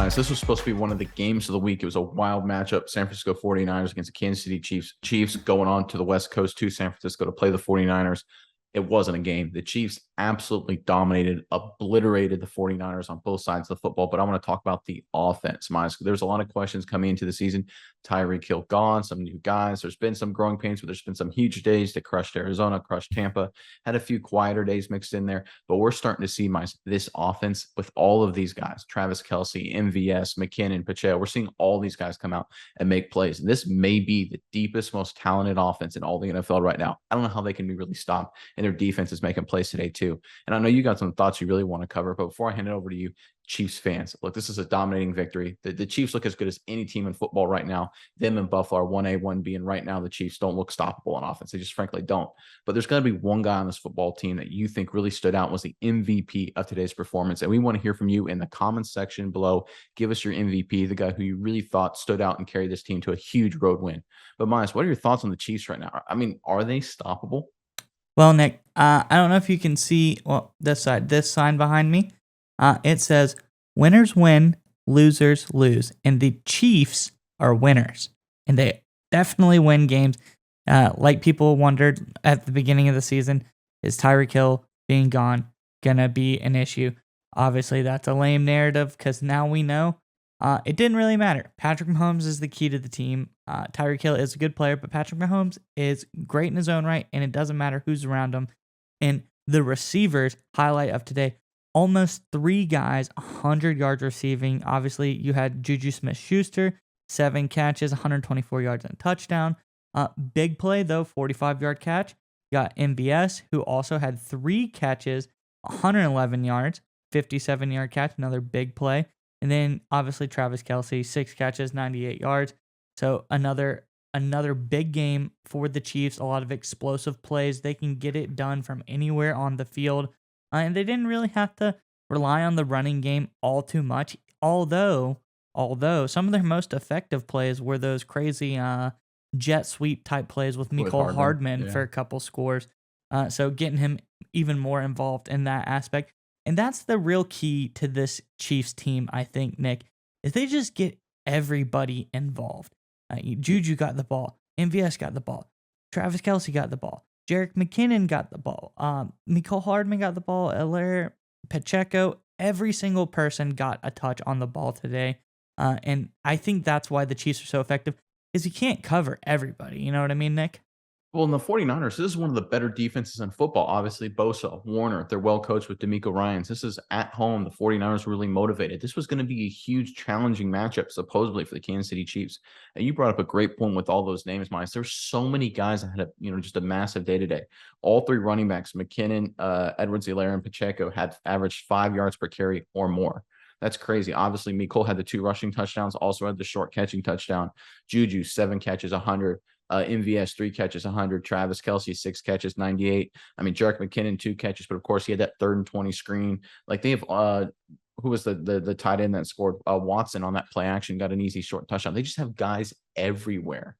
Miles. This was supposed to be one of the games of the week. It was a wild matchup. San Francisco 49ers against the Kansas City Chiefs. Chiefs going on to the West Coast to San Francisco to play the 49ers. It wasn't a game. The Chiefs absolutely dominated, obliterated the 49ers on both sides of the football. But I want to talk about the offense, Miles. There's a lot of questions coming into the season. Tyreek Hill gone, some new guys. There's been some growing pains, but there's been some huge days that crushed Arizona, crushed Tampa, had a few quieter days mixed in there. But we're starting to see this offense with all of these guys, Travis Kelce, MVS, McKinnon, Pacheco. We're seeing all these guys come out and make plays. And this may be the deepest, most talented offense in all the NFL right now. I don't know how they can be really stopped. And their defense is making plays today too. And I know you got some thoughts you really want to cover, but before I hand it over to you, Chiefs fans, look, this is a dominating victory. The Chiefs look as good as any team in football right now. Them and Buffalo are 1A, 1B, and right now the Chiefs don't look stoppable on offense. They just frankly don't. But there's going to be one guy on this football team that you think really stood out, was the MVP of today's performance. And we want to hear from you in the comments section below. Give us your MVP, the guy who you really thought stood out and carried this team to a huge road win. But Miles, what are your thoughts on the Chiefs right now? I mean, are they stoppable? Well, Nick, I don't know if you can see this sign behind me. It says winners win, losers lose. And the Chiefs are winners. And they definitely win games. Like people wondered at the beginning of the season, is Tyreek Hill being gone going to be an issue? Obviously, that's a lame narrative because now we know it didn't really matter. Patrick Mahomes is the key to the team. Tyreek Hill is a good player, but Patrick Mahomes is great in his own right, and it doesn't matter who's around him. And the receivers, highlight of today, almost 3 guys, 100 yards receiving. Obviously, you had Juju Smith-Schuster, 7 catches, 124 yards and a touchdown. Big play, though, 45-yard catch. You got MBS, who also had 3 catches, 111 yards, 57-yard catch, another big play. And then, obviously, Travis Kelce, 6 catches, 98 yards. So another big game for the Chiefs. A lot of explosive plays. They can get it done from anywhere on the field. And they didn't really have to rely on the running game all too much. Although some of their most effective plays were those crazy jet sweep type plays with Mecole Hardman for a couple scores. So getting him even more involved in that aspect. And that's the real key to this Chiefs team, I think, Nick, is they just get everybody involved. Juju got the ball. MVS got the ball. Travis Kelce got the ball. Jerick McKinnon got the ball. Mecole Hardman got the ball. Hilaire, Pacheco, every single person got a touch on the ball today. And I think that's why the Chiefs are so effective, is you can't cover everybody. You know what I mean, Nick? Well, in the 49ers, this is one of the better defenses in football. Obviously, Bosa, Warner, they're well coached with DeMeco Ryans. This is at home. The 49ers were really motivated. This was going to be a huge, challenging matchup, supposedly, for the Kansas City Chiefs. And you brought up a great point with all those names, Miles. There's so many guys that had just a massive day today. All 3 running backs, McKinnon, Edwards-Helaire, and Pacheco, had averaged 5 yards per carry or more. That's crazy. Obviously, Mecole had the 2 rushing touchdowns, also had the short catching touchdown. Juju, 7 catches, 100. MVS, 3 catches, 100. Travis Kelce, 6 catches, 98. I mean, Jerick McKinnon, 2 catches, but of course he had that 3rd and 20 screen. Like, they have who was the tight end that scored? Watson on that play action, got an easy short touchdown. They just have guys everywhere.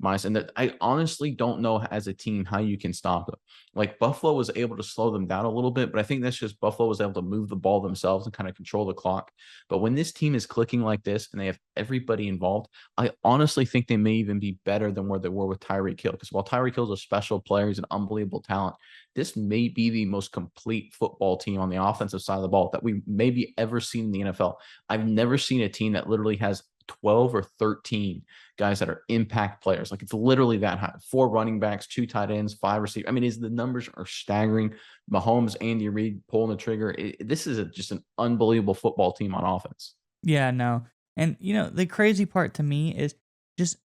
And that I honestly don't know as a team how you can stop them. Like, Buffalo was able to slow them down a little bit, but I think that's just Buffalo was able to move the ball themselves and kind of control the clock. But when this team is clicking like this and they have everybody involved, I honestly think they may even be better than where they were with Tyreek Hill. Because while Tyreek Hill is a special player, he's an unbelievable talent, this may be the most complete football team on the offensive side of the ball that we maybe ever seen in the NFL. I've never seen a team that literally has 12 or 13 guys that are impact players. Like, it's literally that high. 4 running backs, 2 tight ends, 5 receivers. I mean, the numbers are staggering. Mahomes, Andy Reid pulling the trigger. This is just an unbelievable football team on offense. Yeah, no. And, the crazy part to me is just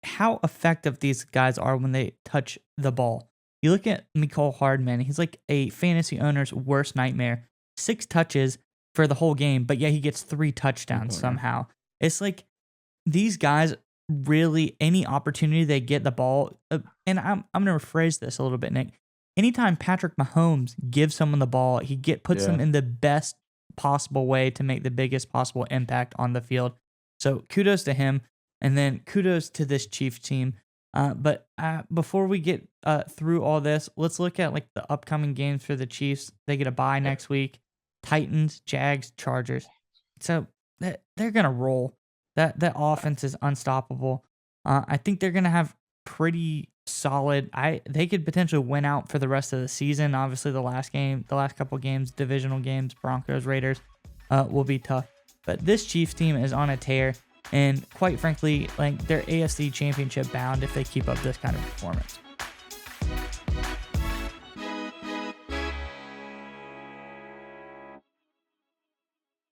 how effective these guys are when they touch the ball. You look at Mecole Hardman, he's like a fantasy owner's worst nightmare. 6 touches for the whole game, but yeah, he gets 3 touchdowns somehow. It's like these guys really, any opportunity they get the ball, and I'm going to rephrase this a little bit, Nick. Anytime Patrick Mahomes gives someone the ball, he puts them in the best possible way to make the biggest possible impact on the field. So kudos to him, and then kudos to this Chiefs team. But before we get through all this, let's look at like the upcoming games for the Chiefs. They get a bye next week. Titans, Jags, Chargers. So they're gonna roll. That offense is unstoppable. I think they're gonna have pretty solid. They could potentially win out for the rest of the season. Obviously, the last couple games, divisional games, Broncos, Raiders, will be tough. But this Chiefs team is on a tear, and quite frankly, like they're AFC Championship bound if they keep up this kind of performance.